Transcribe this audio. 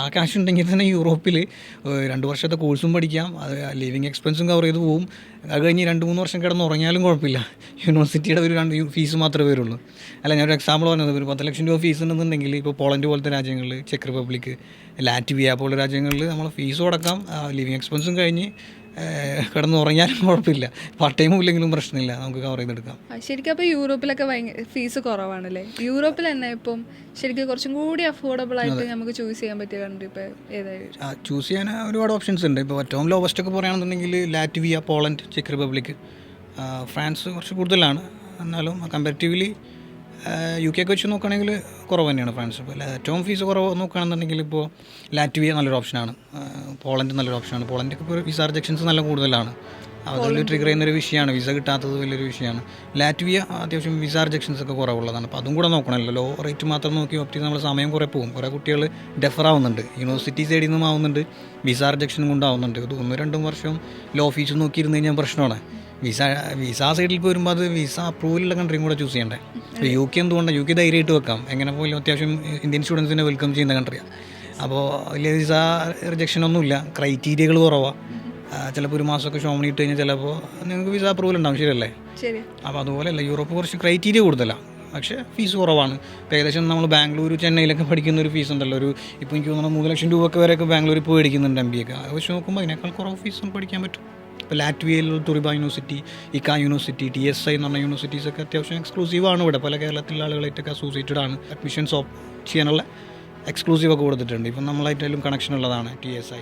ആ കാശ് ഉണ്ടെങ്കിൽ തന്നെ യൂറോപ്പിൽ 2 വർഷത്തെ കോഴ്സും പഠിക്കാം, അത് ലിവിങ് എക്സ്പെൻസും കവർ ചെയ്ത് പോവും. അത് കഴിഞ്ഞ് 2-3 വർഷം കിടന്ന് ഉറങ്ങിയാലും കുഴപ്പമില്ല. യൂണിവേഴ്സിറ്റിയുടെ ഒരു ഫീസ് മാത്രമേ വരുള്ളൂ. അല്ല, ഞാനൊരു എക്സാമ്പിൾ പറഞ്ഞത്, ഒരു 10 ലക്ഷം രൂപ ഫീസ് ഉണ്ടെന്നുണ്ടെങ്കിൽ ഇപ്പോൾ പോളണ്ട് പോലത്തെ രാജ്യങ്ങളിൽ, ചെക്ക് റിപ്പബ്ലിക്, ലാറ്റ്വിയ പോലുള്ള രാജ്യങ്ങളിൽ നമ്മൾ ഫീസും അടക്കാം, ലിവിങ് എക്സ്പെൻസും കഴിഞ്ഞ് കിടന്ന് ഉറങ്ങിയാലും കുഴപ്പമില്ല. പാർട്ട് ടൈമും ഇല്ലെങ്കിലും പ്രശ്നമില്ല, നമുക്ക് കവർ ചെയ്തെടുക്കാം. ശരിക്കും അപ്പോൾ യൂറോപ്പിലൊക്കെ ഫീസ് കുറവാണല്ലേ? യൂറോപ്പിൽ തന്നെ ഇപ്പം ശരിക്കും കുറച്ചും കൂടി അഫോർഡബിൾ ആയിട്ട് നമുക്ക് ചൂസ് ചെയ്യാൻ പറ്റിയ കൺട്രി ഇപ്പോൾ ഏതായാലും ചൂസ് ചെയ്യാൻ ഒരുപാട് ഓപ്ഷൻസ് ഉണ്ട്. ഇപ്പോൾ ഏറ്റവും ലോവസ്റ്റ് ഒക്കെ പറയുകയാണെന്നുണ്ടെങ്കിൽ Latvia, Poland, check republic, France കുറച്ച് കൂടുതലാണ്. എന്നാലും കമ്പാരിറ്റീവ്ലി UK ഒക്കെ വെച്ച് നോക്കുകയാണെങ്കിൽ കുറവ് തന്നെയാണ് ഫ്രാൻസ്. ഇപ്പോൾ ഏറ്റവും ഫീസ് കുറവ് നോക്കുകയാണെന്നുണ്ടെങ്കിൽ ഇപ്പോൾ ലാറ്റ്വിയ നല്ലൊരു ഓപ്ഷനാണ്, പോളണ്ട് നല്ലൊരു ഓപ്ഷനാണ്. പോളണ്ടൊക്കെ ഇപ്പോൾ വിസ റിജക്ഷൻസ് നല്ല കൂടുതലാണ്, അതിൽ ട്രിഗർ ചെയ്യുന്നൊരു വിഷയമാണ്, വിസ കിട്ടാത്തത് വലിയൊരു വിഷയമാണ്. ലാറ്റ്വിയ അത്യാവശ്യം വിസ റിജക്ഷൻസ് ഒക്കെ കുറവുള്ളതാണ്. അപ്പോൾ അതും കൂടെ നോക്കണമല്ലോ. ലോ റേറ്റ് മാത്രം നോക്കി ഓപ്റ്റ് ചെയ്ത് നമ്മൾ സമയം കുറേ പോകും. കുറേ കുട്ടികൾ ഡെഫർ ആവുന്നുണ്ട്, യൂണിവേഴ്സിറ്റി സൈഡിൽ നിന്നും ആവുന്നുണ്ട്, വിസ റിജക്ഷനും കൊണ്ടാവുന്നുണ്ട്. ഇത് 1-2 വർഷം ലോ ഫീസ് നോക്കിയിരുന്നു കഴിഞ്ഞാൽ പ്രശ്നമാണ്. വിസ സൈഡിൽ വരുമ്പോൾ അത് വിസ അപ്രൂവലുള്ള കൺട്രിയും കൂടെ ചൂസ് ചെയ്യണ്ടേ. ഇപ്പോൾ UK എന്തുകൊണ്ടാണ്, UK ധൈര്യമായിട്ട് വെക്കാം, എങ്ങനെ പോലും അത്യാവശ്യം ഇന്ത്യൻ സ്റ്റുഡൻസിനെ വെൽക്കം ചെയ്യുന്ന കൺട്രിയാണ്. അപ്പോൾ വലിയ വിസ റിജക്ഷനൊന്നുമില്ല, ക്രൈറ്റീരിയകൾ കുറവാണ്. ചിലപ്പോൾ 1 മാസമൊക്കെ ഷോമണി ഇട്ട് കഴിഞ്ഞാൽ ചിലപ്പോൾ നിങ്ങൾക്ക് വിസ അപ്രൂവൽ ഉണ്ടാവും, ശരിയല്ലേ? അപ്പോൾ അതുപോലെയല്ല, യൂറോപ്പ് കുറച്ച് ക്രൈറ്റീരിയ കൂടുതലാണ്, പക്ഷേ ഫീസ് കുറവാണ്. ഇപ്പോൾ ഏകദേശം നമ്മൾ ബാംഗ്ലൂർ, ചെന്നൈയിലൊക്കെ പഠിക്കുന്ന ഒരു ഫീസ് ഉണ്ടല്ലോ, ഇപ്പോൾ എനിക്ക് തോന്നുന്നു 3 ലക്ഷം രൂപയൊക്കെ വരെയൊക്കെ ബാംഗ്ലൂരിൽ പോയി പഠിക്കുന്നുണ്ട് MBA ഒക്കെ. അത് വെച്ച് നോക്കുമ്പോൾ അതിനേക്കാൾ കുറവ് ഫീസ് പഠിക്കാൻ പറ്റും. ഇപ്പോൾ ലാറ്റ്വിയയിലുള്ള തുറിബ യൂണിവേഴ്സിറ്റി, ഇക്ക യൂണിവേഴ്സിറ്റി, TSI എന്ന് പറഞ്ഞ യൂണിവേഴ്സിറ്റീസൊക്കെ അത്യാവശ്യം എക്സ്ക്ലൂസീവാണ്. ഇവിടെ പല കേരളത്തിലുള്ള ആളുകളായിട്ടൊക്കെ അസോസിയേറ്റഡ് ആണ്, അഡ്മിഷൻസ് ചെയ്യാനുള്ള എക്സ്ക്ലൂസീവൊക്കെ കൊടുത്തിട്ടുണ്ട്. ഇപ്പം നമ്മളായിട്ടായാലും കണക്ഷൻ ഉള്ളതാണ് TSI.